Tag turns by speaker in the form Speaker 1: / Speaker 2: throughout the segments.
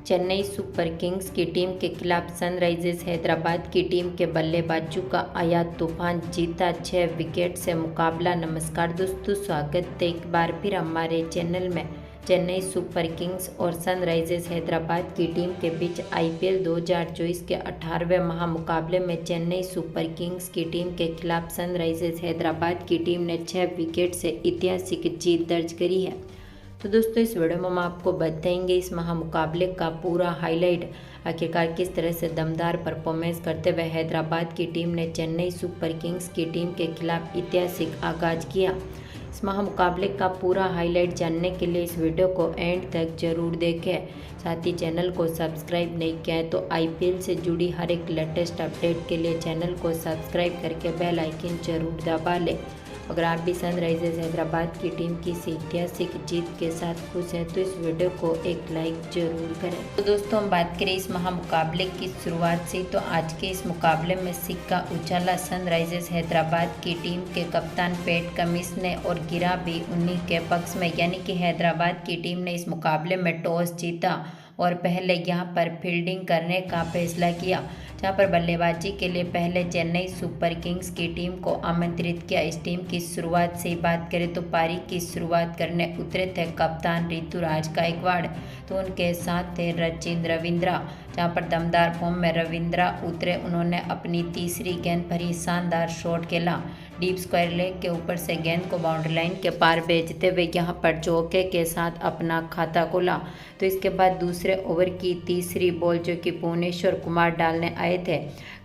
Speaker 1: Chennai super Kings की team के खिलाफ सनराइजर्स हैदराबाद की टीम के बल्लेबाजों का आया तूफान, जीता 6 विकेट से मुकाबला। नमस्कार दोस्तों, स्वागत है एक बार फिर हमारे चैनल में। चेन्नई सुपर किंग्स और सनराइजर्स हैदराबाद की टीम के बीच आईपीएल 2024 के 18वें महामुकाबले में चेन्नई सुपर किंग्स की टीम के खिलाफ सनराइजर्स हैदराबाद की टीम ने 6 विकेट से ऐतिहासिक जीत दर्ज करी है। तो दोस्तों, इस वीडियो में हम आपको बताएंगे इस महामुकाबले का पूरा हाईलाइट। आखिरकार किस तरह से दमदार परफॉर्मेंस करते हुए हैदराबाद की टीम ने चेन्नई सुपर किंग्स की टीम के खिलाफ ऐतिहासिक आगाज किया। इस महामुकाबले का पूरा हाईलाइट जानने के लिए इस वीडियो को एंड तक जरूर देखें। साथ ही चैनल को सब्सक्राइब नहीं किया है तो आईपीएल से जुड़ी हर एक लेटेस्ट अपडेट के लिए चैनल को सब्सक्राइब करके बेल आइकन जरूर दबा लें। अगर आप भी सनराइजर्स हैदराबाद की टीम की इस ऐतिहासिक जीत के साथ खुश हैं तो इस वीडियो को एक लाइक जरूर करें। तो दोस्तों, हम बात करें इस महामुकाबले की शुरुआत से, तो आज के इस मुकाबले में सिक्का उछाला सनराइजर्स हैदराबाद की टीम के कप्तान पैट कमिंस ने और गिरा भी उन्हीं के पक्ष में, यानी कि हैदराबाद की टीम ने इस मुकाबले में टॉस जीता और पहले यहां पर फील्डिंग करने का फैसला किया, जहां पर बल्लेबाजी के लिए पहले चेन्नई सुपर किंग्स की टीम को आमंत्रित किया। इस टीम की शुरुआत से ही बात करें तो पारी की शुरुआत करने उतरे थे कप्तान ऋतुराज गायकवाड़, तो उनके साथ थे रचिन रविंद्रा, जहां पर दमदार फॉर्म में रविंद्रा उतरे। उन्होंने अपनी तीसरी गेंद पर ही शानदार शॉट खेला, डीप स्क्वायर लेग के ऊपर से गेंद को बाउंड्री लाइन के पार भेजते हुए यहां पर चौके के साथ अपना खाता खोला। तो इसके बाद दूसरे ओवर की तीसरी बॉल जो कि भुवनेश्वर कुमार डालने आए थे,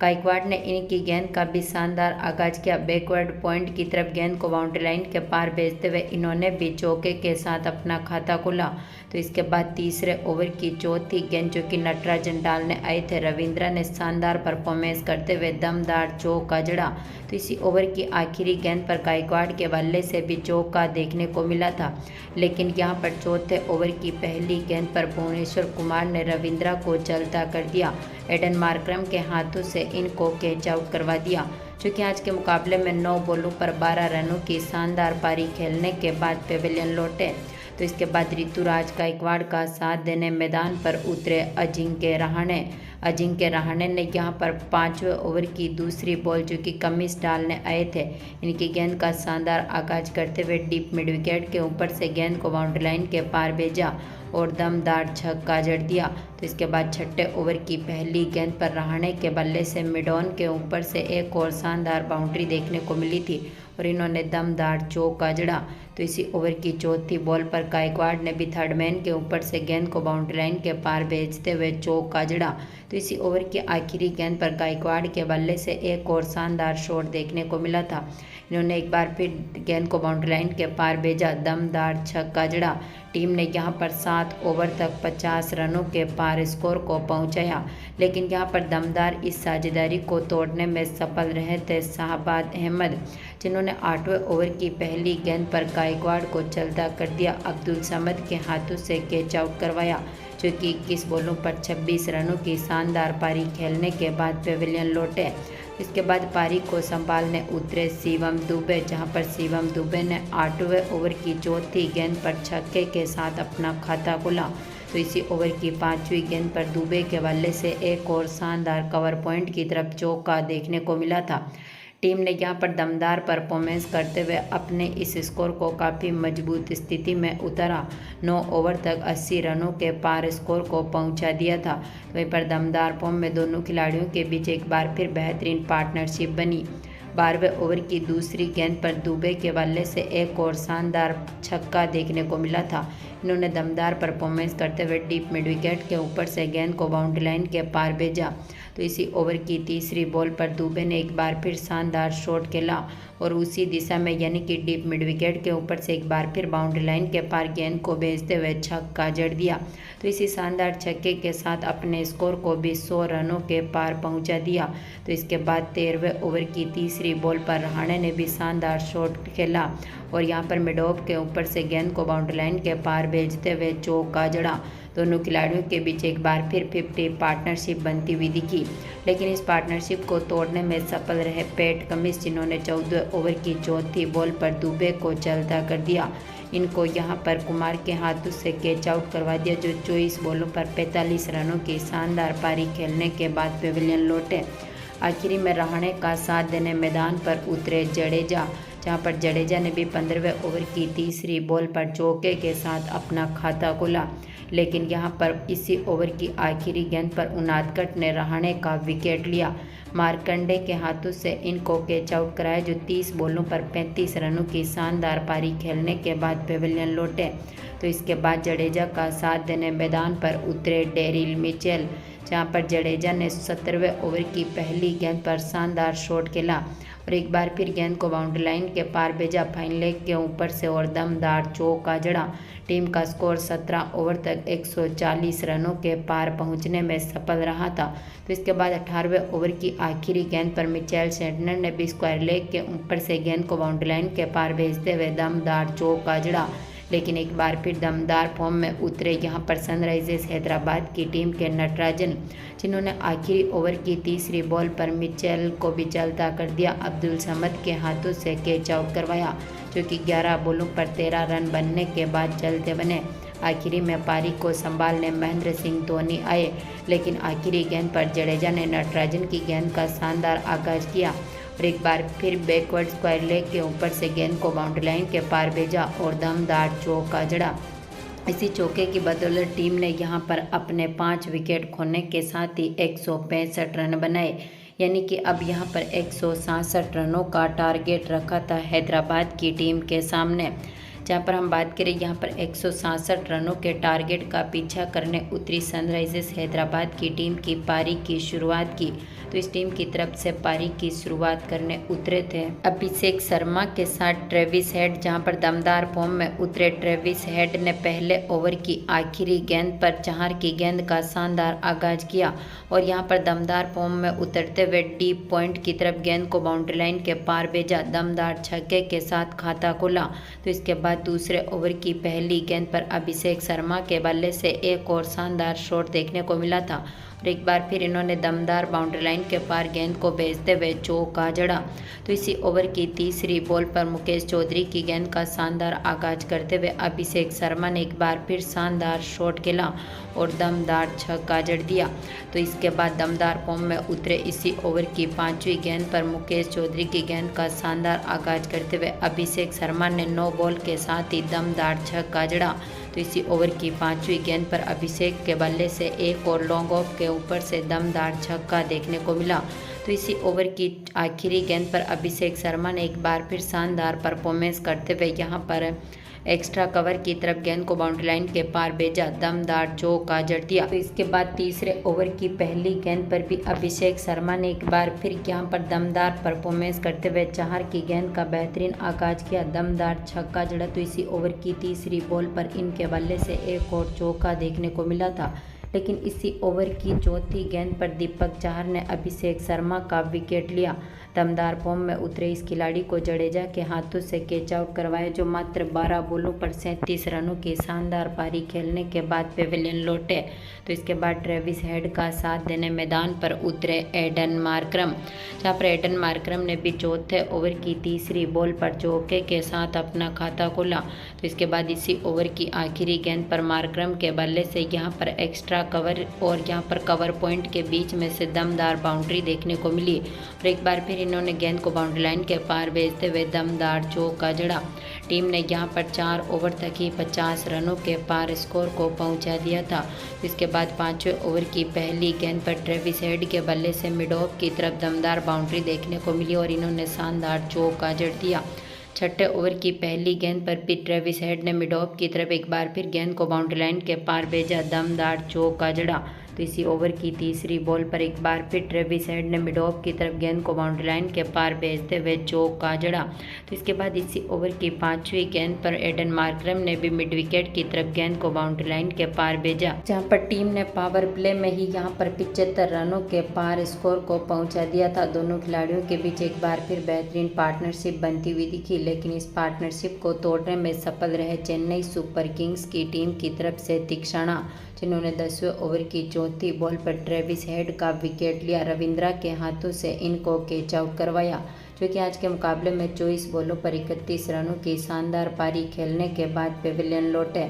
Speaker 1: गायकवाड़ ने इनकी गेंद का भी शानदार आगाज किया। बैकवर्ड पॉइंट की तरफ गेंद को बाउंड्री लाइन के पार भेजते हुए इन्होंने भी चौके के साथ अपना खाता खोला। तो इसके बाद तीसरे ओवर की चौथी गेंद जो कि नटराजन डालने आए थे, रविंद्रा ने शानदार परफॉर्मेंस करते हुए दमदार चौका जड़ा। तो इसी ओवर की आखिरी गेंद पर गायकवाड़ के बल्ले से भी चौका देखने को मिला था, लेकिन यहाँ पर चौथे ओवर की पहली गेंद पर भुवनेश्वर कुमार ने रविंद्रा को चलता कर दिया। एडन मार्करम के हाथों से इनको कैच आउट करवा दिया। चूँकि आज के मुकाबले में 9 बॉलों पर 12 रनों की शानदार पारी खेलने के बाद पेविलियन लौटे, तो इसके बाद ऋतुराज गायकवाड़ का साथ देने मैदान पर उतरे अजिंक्य रहाणे ने यहां पर 5वें ओवर की दूसरी बॉल जो कि कमिंस डालने आए थे, इनकी गेंद का शानदार आगाज करते हुए डीप मिड विकेट के ऊपर से गेंद को बाउंड्री लाइन के पार भेजा और दमदार छक्का जड़ दिया। तो इसके बाद छठे ओवर की पहली गेंद पर रहाणे के बल्ले से मिड ऑन के ऊपर से एक और शानदार बाउंड्री देखने को मिली थी और इन्होंने दमदार चौका जड़ा। तो इसी ओवर की चौथी बॉल पर गायकवाड़ ने भी थर्ड मैन के ऊपर से गेंद को बाउंड्री लाइन के पार भेजते हुए चौका जड़ा। तो इसी ओवर की आखिरी गेंद पर गायकवाड़ के बल्ले से एक और शानदार शॉट देखने को मिला था, इन्होंने एक बार फिर गेंद को बाउंड्री लाइन के पार भेजा, दमदार छक्का जड़ा। टीम ने यहां पर 7 ओवर तक 50 रनों के पार स्कोर को पहुंचाया, लेकिन यहां पर दमदार इस साझेदारी को तोड़ने में सफल रहे थे शाहबाद अहमद, जिन्होंने 8वें ओवर की पहली गेंद पर गायकवाड़ को चलता कर दिया। अब्दुल समद के हाथों से कैच आउट करवाया, जो कि 21 बॉलों पर 26 रनों की शानदार पारी खेलने के बाद पेविलियन लौटे। इसके बाद पारी को संभालने उतरे शिवम दुबे, जहां पर शिवम दुबे ने 8वें ओवर की चौथी गेंद पर छक्के के साथ अपना खाता खोला। तो इसी ओवर की 5वीं गेंद पर दुबे के बल्ले से एक और शानदार कवर पॉइंट की तरफ चौका देखने को मिला था। टीम ने यहां पर दमदार परफॉर्मेंस करते हुए अपने इस स्कोर को काफ़ी मजबूत स्थिति में उतारा। 9 ओवर तक 80 रनों के पार स्कोर को पहुंचा दिया था। वहीं पर दमदार फॉर्म में दोनों खिलाड़ियों के बीच एक बार फिर बेहतरीन पार्टनरशिप बनी। 12वें ओवर की दूसरी गेंद पर दुबे के बल्ले से एक और शानदार छक्का देखने को मिला था, इन्होंने दमदार परफॉर्मेंस करते हुए डीप मिड विकेट के ऊपर से गेंद को बाउंड्री लाइन के पार भेजा। तो इसी ओवर की तीसरी बॉल पर दुबे ने एक बार फिर शानदार शॉट खेला और उसी दिशा में, यानी कि डीप मिड विकेट के ऊपर से एक बार फिर बाउंड्री लाइन के पार गेंद को भेजते हुए छक्का जड़ दिया। तो इसी शानदार छक्के के साथ अपने स्कोर को भी 100 रनों के पार पहुंचा दिया। तो इसके बाद 13वें ओवर की तीसरी बॉल पर रहाणे ने भी शानदार शॉट खेला और यहां पर मिड ऑफ के ऊपर से गेंद को बाउंड्री लाइन के पार भेजते हुए चौका जड़ा। दोनों खिलाड़ियों के बीच एक बार फिर 50 पार्टनरशिप बनती हुई दिखी, लेकिन इस पार्टनरशिप को तोड़ने में सफल रहे पैट कमिंस, जिन्होंने 14 ओवर की चौथी बॉल पर दुबे को चलता कर दिया। इनको यहां पर कुमार के हाथों से कैच आउट करवा दिया, जो 24 बॉलों पर 45 रनों की शानदार पारी खेलने के बाद पेविलियन लौटे। आखिरी में रहाणे का साथ देने मैदान पर उतरे जडेजा, जहां पर जडेजा ने भी 15वें ओवर की तीसरी बॉल पर चौके के साथ अपना खाता खोला, लेकिन यहां पर इसी ओवर की आखिरी गेंद पर उनादकट ने रहाणे का विकेट लिया। मार्कंडे के हाथों से इनको कैच आउट कराया, जो 30 बॉलों पर 35 रनों की शानदार पारी खेलने के बाद पेविलियन लौटे। तो इसके बाद जडेजा का साथ देने मैदान पर उतरे डेरिल मिचेल, जहां पर जडेजा ने 17वें ओवर की पहली गेंद पर शानदार शॉट खेला और एक बार फिर गेंद को बाउंड्री लाइन के पार भेजा। फाइन लेग के ऊपर से और दमदार चौका जड़ा। टीम का स्कोर 17 ओवर तक 140 रनों के पार पहुंचने में सफल रहा था। तो इसके बाद 18वें ओवर की आखिरी गेंद पर मिचेल सेंटनर ने भी स्क्वायर लेग के ऊपर से गेंद को बाउंड्री लाइन के पार भेजते हुए दमदार चौका जड़ा, लेकिन एक बार फिर दमदार फॉर्म में उतरे यहां पर सनराइजर्स हैदराबाद की टीम के नटराजन, जिन्होंने आखिरी ओवर की तीसरी बॉल पर मिचेल को भी चलता कर दिया। अब्दुल समद के हाथों से कैच आउट करवाया, जो कि 11 बॉलों पर 13 रन बनने के बाद चलते बने। आखिरी में पारी को संभालने महेंद्र सिंह धोनी आए, लेकिन आखिरी गेंद पर जडेजा ने नटराजन की गेंद का शानदार आगाज किया और एक बार फिर बैकवर्ड स्क्वायर लेग के ऊपर से गेंद को बाउंड्री लाइन के पार भेजा और दमदार चौका जड़ा। इसी चौके की बदौलत टीम ने यहां पर अपने 5 विकेट खोने के साथ ही 165 रन बनाए, यानी कि अब यहां पर 167 रनों का टारगेट रखा था हैदराबाद की टीम के सामने। जहां पर हम बात करें यहां पर 167 रनों के टारगेट का पीछा करने उतरी सनराइजर्स हैदराबाद की टीम की पारी की शुरुआत की। तो इस टीम की तरफ से पारी की शुरुआत करने उतरे थे अभिषेक शर्मा के साथ ट्रेविस हेड, जहां पर दमदार फॉर्म में उतरे ट्रेविस हेड ने पहले ओवर की आखिरी गेंद पर 4 की गेंद का शानदार आगाज किया और यहां पर दमदार फॉर्म में उतरते हुए डीप पॉइंट की तरफ गेंद को बाउंड्री लाइन के पार भेजा, दमदार छक्के के साथ खाता खोला। तो इसके बाद दूसरे ओवर की पहली गेंद पर अभिषेक शर्मा के बल्ले से एक और शानदार शॉट देखने को मिला था और एक बार फिर इन्होंने दमदार बाउंड्री लाइन के पार गेंद को भेजते हुए चौका जड़ा। तो इसी ओवर की तीसरी बॉल पर मुकेश चौधरी की गेंद का शानदार आगाज करते हुए अभिषेक शर्मा ने एक बार फिर शानदार शॉट खेला और दमदार छक्का जड़ दिया। तो इसके बाद दमदार फॉर्म में उतरे इसी ओवर की 5वीं गेंद पर मुकेश चौधरी की गेंद का शानदार आगाज करते हुए अभिषेक शर्मा ने 9 बॉल के साथ ही दमदार छक्का जड़ा। तो इसी ओवर की 5वीं गेंद पर अभिषेक के बल्ले से एक और लॉन्ग ऑफ के ऊपर से दमदार छक्का देखने को मिला। तो इसी ओवर की आखिरी गेंद पर अभिषेक शर्मा ने एक बार फिर शानदार परफॉर्मेंस करते हुए यहां पर एक्स्ट्रा कवर की तरफ गेंद को बाउंड्री लाइन के पार भेजा, दमदार चौका जड़ दिया। तो इसके बाद तीसरे ओवर की पहली गेंद पर भी अभिषेक शर्मा ने एक बार फिर यहां पर दमदार परफॉर्मेंस करते हुए 4 की गेंद का बेहतरीन आगाज किया, दमदार छक्का जड़ा। तो इसी ओवर की तीसरी बॉल पर इनके बल्ले से एक और चौका देखने को मिला था, लेकिन इसी ओवर की चौथी गेंद पर दीपक चाहर ने अभिषेक शर्मा का विकेट लिया। दमदार फॉर्म में उतरे इस खिलाड़ी को जडेजा के हाथों से कैच आउट करवाया, जो मात्र 12 बॉलों पर 37 रनों की शानदार पारी खेलने के बाद पेविलियन लौटे। तो इसके बाद ट्रेविस हेड का साथ देने मैदान पर उतरे एडन मार्करम, जहाँ पर एडन मार्करम ने भी चौथे ओवर की तीसरी बॉल पर चौके के साथ अपना खाता खोला। तो इसके बाद इसी ओवर की आखिरी गेंद पर मार्करम के बल्ले से यहाँ पर एक्स्ट्रा कवर और यहाँ पर कवर पॉइंट के बीच में से दमदार बाउंड्री देखने को मिली और एक बार फिर इन्होंने गेंद को बाउंड्री लाइन के पार भेजते हुए दमदार चौका जड़ा। टीम ने यहाँ पर 4 ओवर तक ही 50 रनों के पार स्कोर को पहुंचा दिया था। इसके बाद 5वें ओवर की पहली गेंद पर ट्रेविस हेड के बल्ले से मिड ऑफ की तरफ दमदार बाउंड्री देखने को मिली और इन्होंने शानदार चौका जड़ दिया। 6ठे ओवर की पहली गेंद पर भी ट्रेविस हेड ने मिड ऑफ की तरफ एक बार फिर गेंद को बाउंड्री लाइन के पार भेजा, दमदार चौका जड़ा। तो इसी ओवर की तीसरी बॉल पर एक बार फिर ट्रेविस हेड ने मिड ऑफ की तरफ गेंद को बाउंड्री लाइन के पार भेजते हुए चौका जड़ा। तो इसके बाद इसी ओवर की 5वीं गेंद पर एडन मार्करम ने भी मिड विकेट की तरफ गेंद को बाउंड्री लाइन के पार भेजा, जहां पर टीम ने पावर प्ले में ही यहां पर 75 रनों के पार स्कोर को पहुंचा दिया था। दोनों खिलाड़ियों के बीच एक बार फिर बेहतरीन पार्टनरशिप बनती हुई दिखी, लेकिन इस पार्टनरशिप को तोड़ने में सफल रहे चेन्नई सुपर किंग्स की टीम की तरफ से तीक्षणा, जिन्होंने 10वें ओवर की चौथी बॉल पर ट्रेविस हेड का विकेट लिया। रविंद्रा के हाथों से इनको कैच आउट करवाया, जो कि आज के मुकाबले में 24 बॉलों पर 31 रनों की शानदार पारी खेलने के बाद पेविलियन लौटे।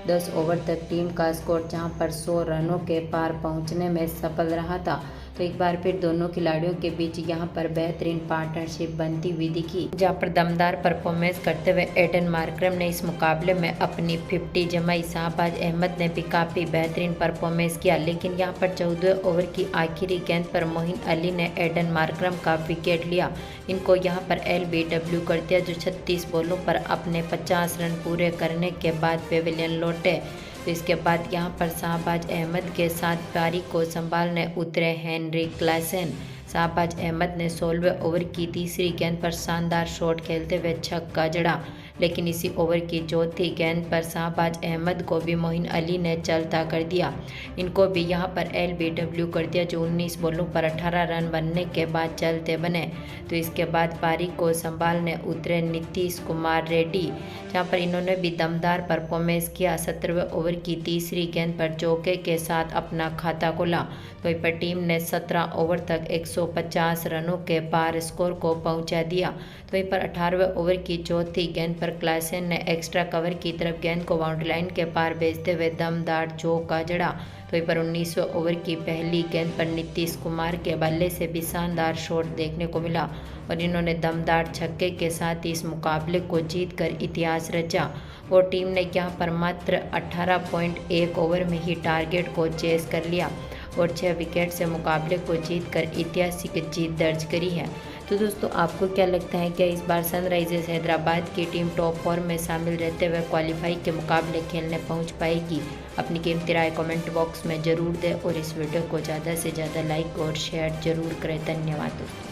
Speaker 1: 10 ओवर तक टीम का स्कोर जहां पर 100 रनों के पार पहुंचने में सफल रहा था। तो एक बार फिर दोनों खिलाड़ियों के बीच यहां पर बेहतरीन पार्टनरशिप बनती हुई दिखी, जहां पर दमदार परफॉर्मेंस करते हुए एडन मार्करम ने इस मुकाबले में अपनी 50 जमाई। शाहबाज अहमद ने भी काफ़ी बेहतरीन परफॉर्मेंस किया, लेकिन यहां पर 14वें ओवर की आखिरी गेंद पर मोइन अली ने एडन मार्करम का विकेट लिया। इनको यहां पर LBW कर दिया, जो 36 बॉलों पर अपने 50 रन पूरे करने के बाद पेविलियन लौटे। तो इसके बाद यहां पर शाहबाज अहमद के साथ पारी को संभालने उतरे हेनरिक क्लासेन। शाहबाज अहमद ने 16वें ओवर की तीसरी गेंद पर शानदार शॉट खेलते हुए छक्का जड़ा, लेकिन इसी ओवर की चौथी गेंद पर शाहबाज अहमद को भी मोइन अली ने चलता कर दिया। इनको भी यहां पर LBW कर दिया, जो 19 बॉलों पर 18 रन बनने के बाद चलते बने। तो इसके बाद पारी को संभालने उतरे नीतीश कुमार रेड्डी, जहां पर इन्होंने भी दमदार परफॉर्मेंस किया। 17वें ओवर की तीसरी गेंद पर चौके के साथ अपना खाता खोला। तो इस पर टीम ने 17 ओवर तक 150 रनों के पार स्कोर को पहुंचा दिया। तो वहीं पर 18वें ओवर की चौथी गेंद पर क्लासेन ने एक्स्ट्रा कवर की तरफ गेंद को बाउंड्री लाइन के पार भेजते हुए दमदार चौका जड़ा। तो वहीं पर 19वें ओवर की पहली गेंद पर नीतीश कुमार के बल्ले से भी शानदार शॉट देखने को मिला और इन्होंने दमदार छक्के के साथ इस मुकाबले को जीतकर इतिहास रचा और टीम ने यहाँ पर मात्र 18.1 ओवर में ही टारगेट को चेस कर लिया और 6 विकेट से मुकाबले को जीतकर ऐतिहासिक जीत दर्ज करी है। तो दोस्तों, आपको क्या लगता है, क्या इस बार सनराइजर्स हैदराबाद की टीम टॉप 4 में शामिल रहते हुए क्वालिफाई के मुकाबले खेलने पहुंच पाएगी? अपनी कीमती राय कमेंट बॉक्स में ज़रूर दें और इस वीडियो को ज़्यादा से ज़्यादा लाइक और शेयर जरूर करें। धन्यवाद दोस्तों।